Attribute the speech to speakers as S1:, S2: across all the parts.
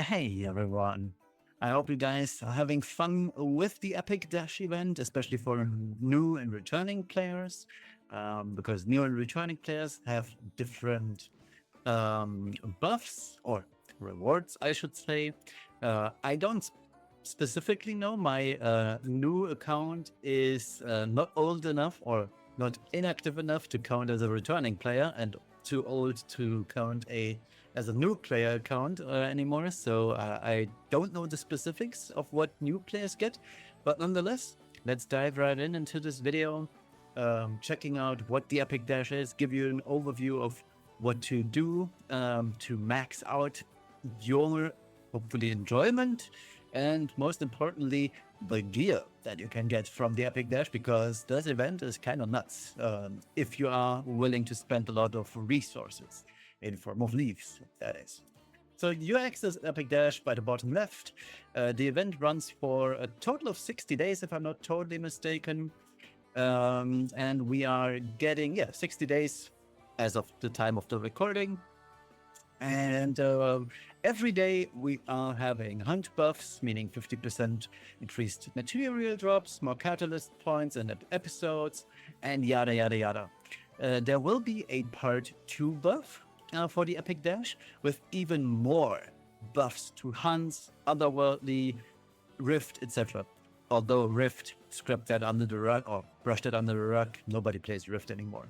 S1: Hey everyone. I hope you guys are having fun with the Epic Dash event, especially for new and returning players, because new and returning players have different buffs or rewards, I should say. I don't specifically know. My new account is not old enough or not inactive enough to count as a returning player, and too old to count as a new player account anymore. So I don't know the specifics of what new players get, but nonetheless, let's dive right into this video, checking out what the Epic Dash is, give you an overview of what to do to max out your, hopefully, enjoyment, and most importantly, the gear that you can get from the Epic Dash, because this event is kind of nuts if you are willing to spend a lot of resources in form of leaves, that is. So you access Epic Dash by the bottom left. The event runs for a total of 60 days, if I'm not totally mistaken. And we are getting, 60 days as of the time of the recording. And every day we are having hunt buffs, meaning 50% increased material drops, more catalyst points and episodes, and yada yada yada. There will be a part 2 buff for the Epic Dash with even more buffs to hunts, otherworldly, Rift, etc. Although Rift, scrap that under the rug or brush that under the rug, nobody plays Rift anymore.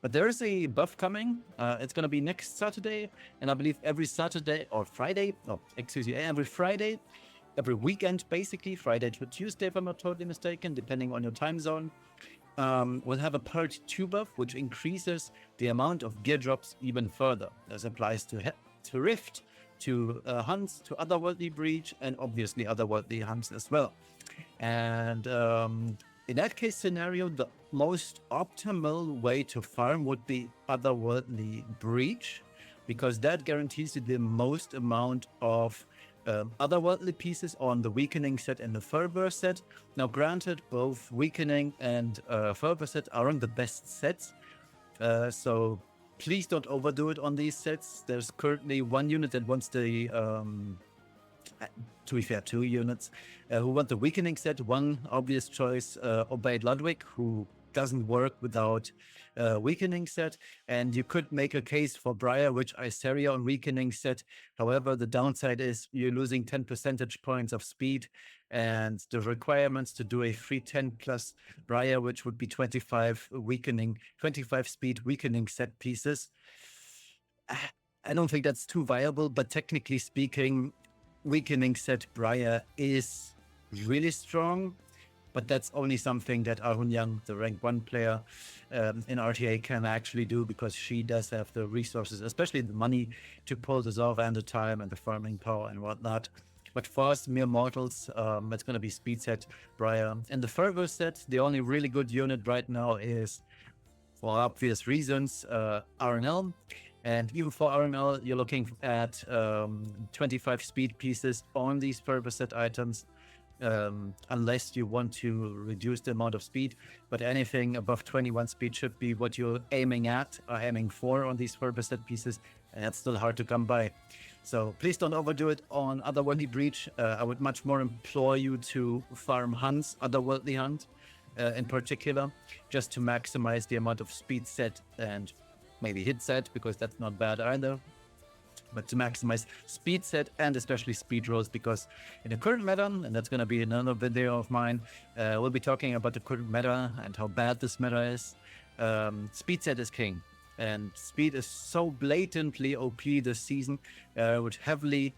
S1: But there is a buff coming. It's going to be next Saturday, and I believe every Saturday or Friday, every Friday, every weekend basically, Friday to Tuesday if I'm not totally mistaken, depending on your time zone. We'll have a part 2 buff, which increases the amount of gear drops even further. This applies to Rift, to hunts, to Otherworldly Breach, and obviously Otherworldly hunts as well. And in that case scenario, the most optimal way to farm would be Otherworldly Breach, because that guarantees you the most amount of otherworldly pieces on the Weakening set and the Fervor set. Now granted, both Weakening and Fervor set aren't the best sets, so please don't overdo it on these sets. There's currently one unit that wants the, to be fair, 2 units who want the Weakening set. One obvious choice, Obeyed Ludwig, who doesn't work without Weakening set, and you could make a case for Briar, which Iseria on Weakening set. However, the downside is you're losing 10 percentage points of speed, and the requirements to do a free 10 plus Briar, which would be 25 speed Weakening set pieces. I don't think that's too viable, but technically speaking, Weakening set Briar is really strong. But that's only something that Ahun Young, the rank 1 player in RTA, can actually do, because she does have the resources, especially the money, to pull this off, and the time and the farming power and whatnot. But for us mere mortals, it's going to be speed set Briar. And the Fervor set, the only really good unit right now is, for obvious reasons, RNL. And even for RNL, you're looking at 25 speed pieces on these Fervor set items. Unless you want to reduce the amount of speed, but anything above 21 speed should be what you're aiming at or aiming for on these Fervor set pieces, and that's still hard to come by. So please don't overdo it on Otherworldly Breach. I would much more implore you to farm hunts, Otherworldly Hunt in particular, just to maximize the amount of speed set and maybe hit set, because that's not bad either. But to maximize speed set and especially speed rolls, because in the current meta, and that's going to be another video of mine, we'll be talking about the current meta and how bad this meta is. Speed set is king, and speed is so blatantly OP this season. I would heavily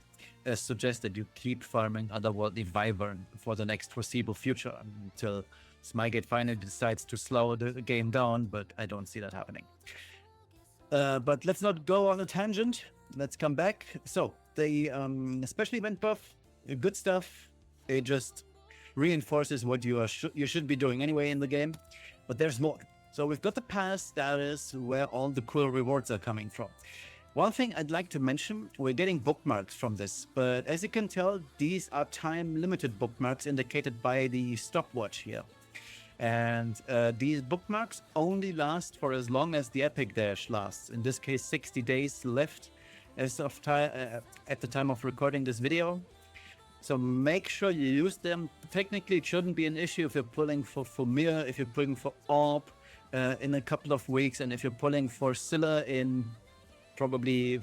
S1: suggest that you keep farming Otherworldly Wyvern for the next foreseeable future, until Smygate finally decides to slow the game down, but I don't see that happening. But let's not go on a tangent. Let's come back. So the special event buff, good stuff. It just reinforces what you should be doing anyway in the game. But there's more. So we've got the pass status where all the cool rewards are coming from. One thing I'd like to mention, we're getting bookmarks from this, but as you can tell, these are time-limited bookmarks indicated by the stopwatch here. And these bookmarks only last for as long as the Epic Dash lasts. In this case, 60 days left. as of time at the time of recording this video. So make sure you use them. Technically, it shouldn't be an issue if you're pulling for Mir, if you're pulling for Orb in a couple of weeks, and if you're pulling for Scylla in probably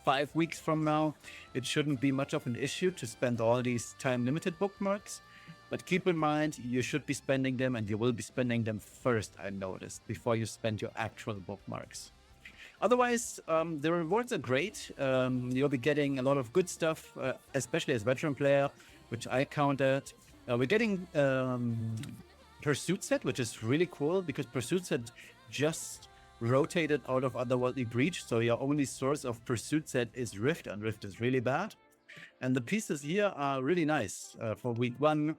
S1: 5 weeks from now. It shouldn't be much of an issue to spend all these time-limited bookmarks. But keep in mind, you should be spending them, and you will be spending them first, I noticed, before you spend your actual bookmarks. Otherwise, the rewards are great. You'll be getting a lot of good stuff, especially as veteran player, which I counted. We're getting Pursuit Set, which is really cool because Pursuit Set just rotated out of Otherworldly Breach, so your only source of Pursuit Set is Rift, and Rift is really bad. And the pieces here are really nice for week 1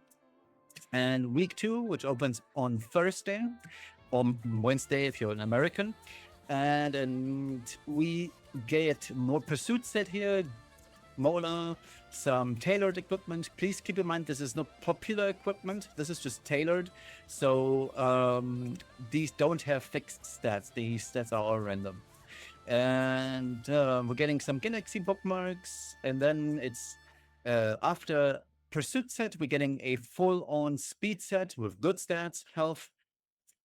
S1: and week 2, which opens on Thursday or Wednesday if you're an American. And we get more Pursuit Set here, Mola, some tailored equipment. Please keep in mind this is not popular equipment, this is just tailored. So these don't have fixed stats, these stats are all random. And we're getting some Galaxy bookmarks, and then it's after Pursuit Set, we're getting a full-on speed set with good stats, health,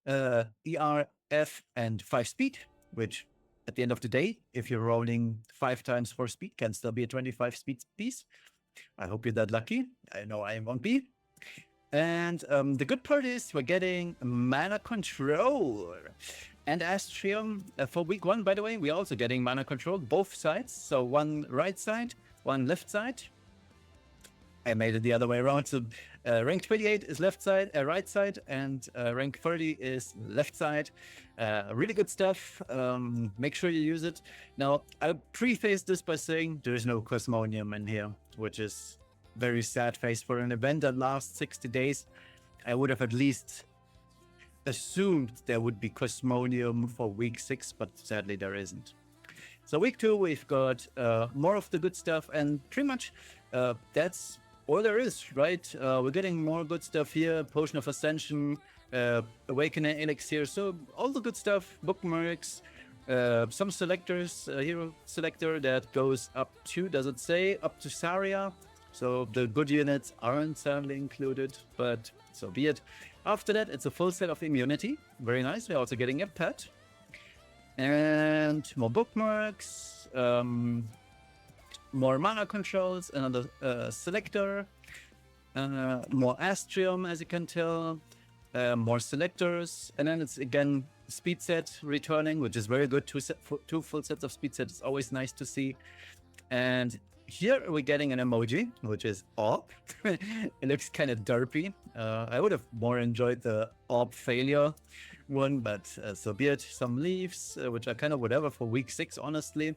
S1: ERF, and 5 speed, which at the end of the day, if you're rolling 5 times 4 speed, can still be a 25 speed piece. I hope you're that lucky. I know I won't be. And the good part is we're getting mana control and Astrium for week 1. By the way, we're also getting mana control, both sides. So one right side, one left side. I made it the other way around. So rank 28 is left side, right side, and rank 30 is left side. Really good stuff. Make sure you use it. Now, I'll preface this by saying there is no Cosmonium in here, which is very sad face for an event that lasts 60 days. I would have at least assumed there would be Cosmonium for week 6, but sadly there isn't. So week 2, we've got more of the good stuff, and pretty much that's all there is, right? We're getting more good stuff here, Potion of Ascension, Awakening Elixir, so all the good stuff, bookmarks, some selectors, hero selector that goes up to, does it say, up to Saria? So the good units aren't sadly included, but so be it. After that, it's a full set of immunity, very nice. We're also getting a pet. And more bookmarks, more mana controls, another selector, more Astrium, as you can tell, more selectors, and then it's again speed set returning, which is very good. Two full sets of speed set is always nice to see. And here we're getting an emoji, which is Orb. It looks kind of derpy. I would have more enjoyed the Orb failure one, but so be it. Some leaves, which are kind of whatever for week 6, honestly.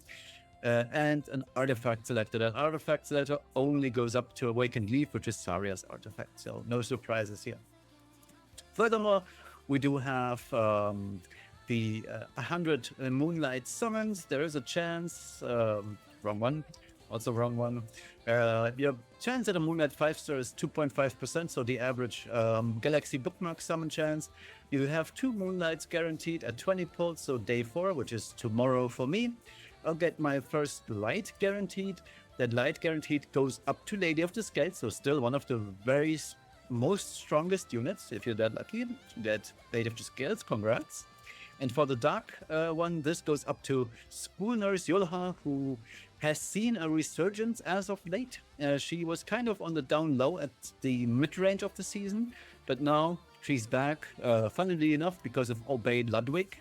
S1: And an artifact selector. That artifact selector only goes up to Awakened Leaf, which is Saria's artifact, so no surprises here. Furthermore, we do have the 100 Moonlight summons. There is a chance, wrong one, also wrong one. Your chance at a Moonlight 5-star is 2.5%, so the average Galaxy bookmark summon chance. You have 2 Moonlights guaranteed at 20 pulls, so day 4, which is tomorrow for me. I'll get my first light guaranteed. That light guaranteed goes up to Lady of the Scales, so still one of the very most strongest units. If you're that lucky to get Lady of the Scales, congrats. And for the dark one, this goes up to School Nurse Yulha, who has seen a resurgence as of late. She was kind of on the down low at the mid-range of the season, but now she's back, funnily enough, because of Obey Ludwig,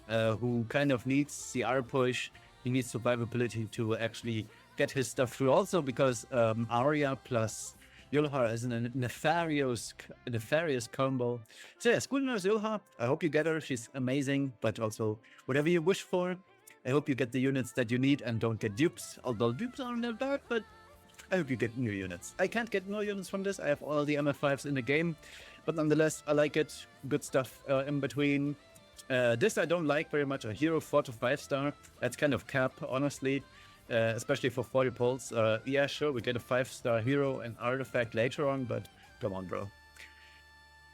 S1: who kind of needs CR push. He needs survivability to actually get his stuff through. Also because Arya plus Yulha is a nefarious combo. So yeah, School Nurse Yulha, I hope you get her. She's amazing, but also whatever you wish for, I hope you get the units that you need and don't get dupes. Although dupes aren't that bad, but I hope you get new units. I can't get more units from this. I have all the MF5s in the game, but nonetheless, I like it. Good stuff in between. This I don't like very much, a hero 4 to 5 star. That's kind of cap, honestly, especially for 40 pulls. Yeah, sure, we get a 5-star hero and artifact later on, but come on, bro.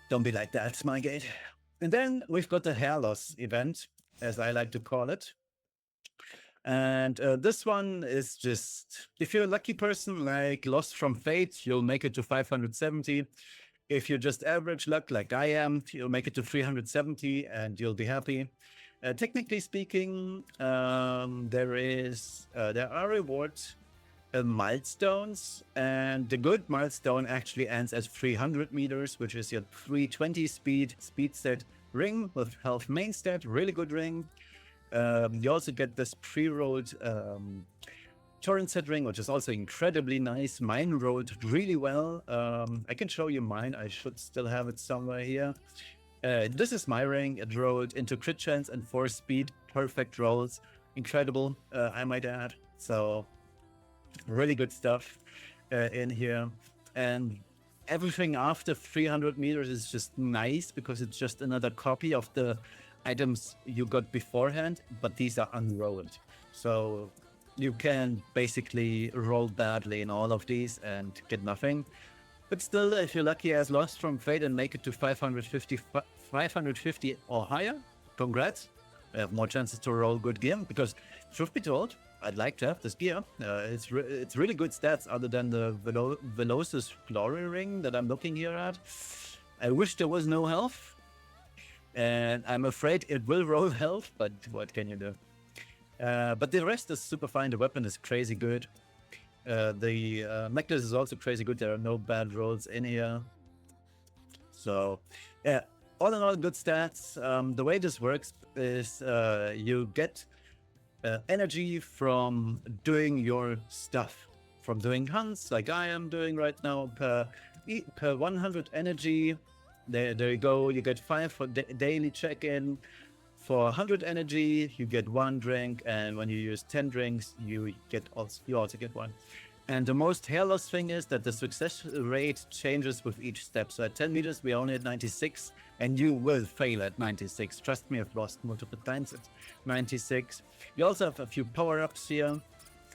S1: Don't be like that, Smygate. And then we've got the Hairloss event, as I like to call it. And this one is just, if you're a lucky person like Lost from Fate, you'll make it to 570. If you're just average luck like I am, you'll make it to 370 and you'll be happy. Technically speaking, there are rewards, milestones, and the good milestone actually ends at 300 meters, which is your 320 speed set ring with health main stat, really good ring. You also get this pre-rolled torrent set ring, which is also incredibly nice. Mine rolled really well. I can show you mine. I should still have it somewhere here. This is my ring. It rolled into crit chance and 4 speed. Perfect rolls. Incredible, I might add. So, really good stuff in here. And everything after 300 meters is just nice because it's just another copy of the items you got beforehand, but these are unrolled. So you can basically roll badly in all of these and get nothing. But still, if you're lucky as Lost from Fate and make it to 550 or higher, congrats. I have more chances to roll good gear because, truth be told, I'd like to have this gear. It's really good stats other than the Velocis Glory Ring that I'm looking here at. I wish there was no health. And I'm afraid it will roll health, but what can you do? But the rest is super fine. The weapon is crazy good. The necklace is also crazy good. There are no bad rolls in here. So, yeah, all in all, good stats. The way this works is you get energy from doing your stuff, from doing hunts like I am doing right now. Per 100 energy, there you go. You get 5 for daily check-in. For 100 energy, you get 1 drink, and when you use 10 drinks, you also get 1. And the most hair loss thing is that the success rate changes with each step. So at 10 meters, we're only at 96, and you will fail at 96. Trust me, I've lost multiple times at 96. You also have a few power-ups here.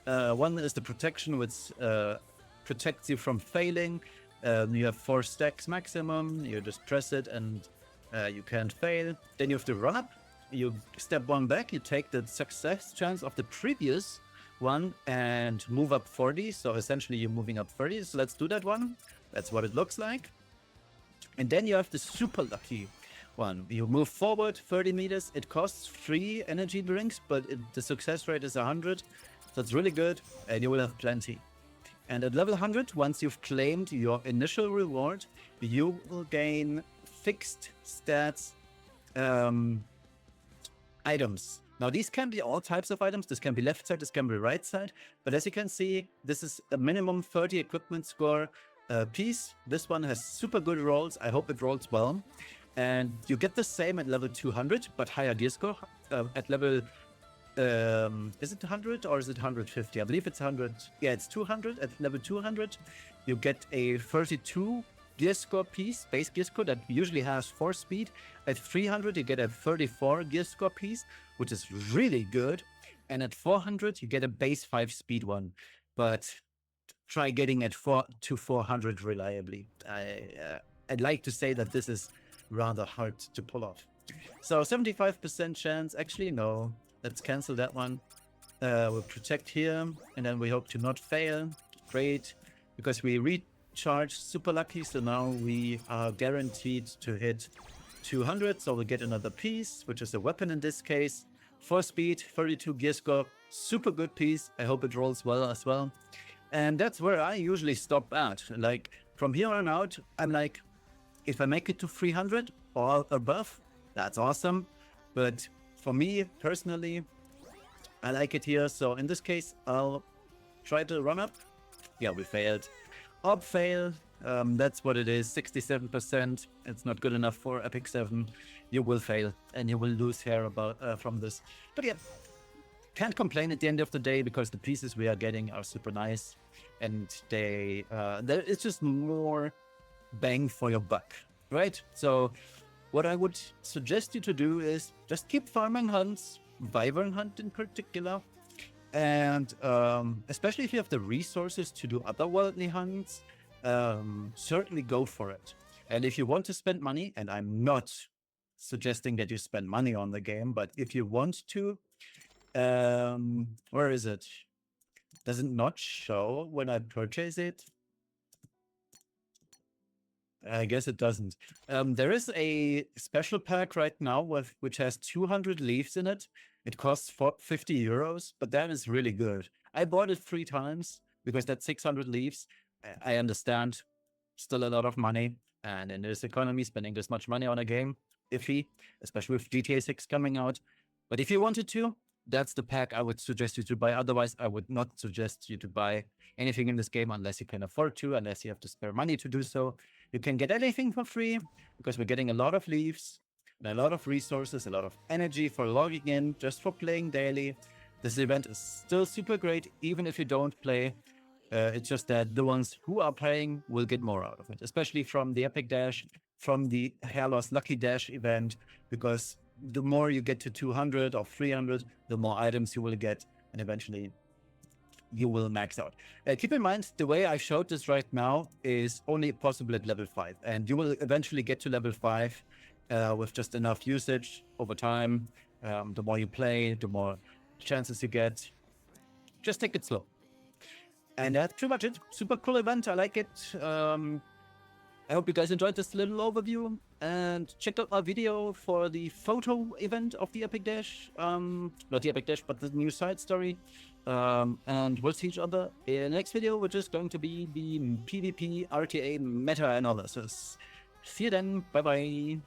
S1: One is the protection, which protects you from failing. You have 4 stacks maximum. You just press it, and you can't fail. Then you have to run up. You step 1 back. You take the success chance of the previous one and move up 40. So essentially, you're moving up 30. So let's do that one. That's what it looks like. And then you have the super lucky one. You move forward 30 meters. It costs 3 energy drinks, but the success rate is 100. So it's really good, and you will have plenty. And at level 100, once you've claimed your initial reward, you will gain fixed stats items. Now, these can be all types of items. This can be left side, this can be right side. But as you can see, this is a minimum 30 equipment score piece. This one has super good rolls. I hope it rolls well. And you get the same at level 200, but higher gear score. At level, is it 100 or is it 150? I believe it's 100. Yeah, it's 200. At level 200, you get a 32 gear score piece, base gear score that usually has 4 speed. At 300, you get a 34 gear score piece, which is really good. And at 400, you get a base 5 speed one. But try getting at 400 reliably. I'd like to say that this is rather hard to pull off. So 75% chance. Actually, no. Let's cancel that one. We'll protect here, and then we hope to not fail. Great, because we recharge super lucky, so now we are guaranteed to hit 200, so we'll get another piece, which is a weapon in this case. 4 speed, 32 gear score, super good piece. I hope it rolls well as well. And that's where I usually stop at. Like, from here on out, I'm like, if I make it to 300 or above, that's awesome. But for me, personally, I like it here. So in this case, I'll try to run up. Yeah, we failed. Op fail. That's what it is. 67%. It's not good enough for Epic 7. You will fail and you will lose hair from this. But yeah, can't complain at the end of the day because the pieces we are getting are super nice. And it's just more bang for your buck, right? So what I would suggest you to do is just keep farming hunts, Wyvern hunt in particular, and especially if you have the resources to do otherworldly hunts, certainly go for it. And if you want to spend money, and I'm not suggesting that you spend money on the game, but if you want to, Where is it? Does it not show when I purchase it? I guess it doesn't. There is a special pack right now which has 200 leaves in it. It costs 50 euros, but that is really good. I bought it 3 times because that's 600 leaves. I understand, still a lot of money, and in this economy, spending this much money on a game, iffy, especially with GTA 6 coming out. But if you wanted to, that's the pack I would suggest you to buy. Otherwise, I would not suggest you to buy anything in this game unless you can afford to, unless you have to spare money to do so. You can get anything for free because we're getting a lot of leaves, and a lot of resources, a lot of energy for logging in, just for playing daily. This event is still super great, even if you don't play. It's just that the ones who are playing will get more out of it, especially from the Epic Dash, from the Hairloss Lucky Dash event, because the more you get to 200 or 300, the more items you will get, and eventually you will max out. Keep in mind, the way I showed this right now is only possible at level 5, and you will eventually get to level 5 with just enough usage over time. The more you play, the more chances you get. Just take it slow. And that's pretty much it. Super cool event. I like it. I hope you guys enjoyed this little overview, and check out our video for the photo event of the Epic Dash. Not the Epic Dash, but the new side story. And we'll see each other in the next video, which is going to be the PvP RTA meta analysis. See you then. Bye bye.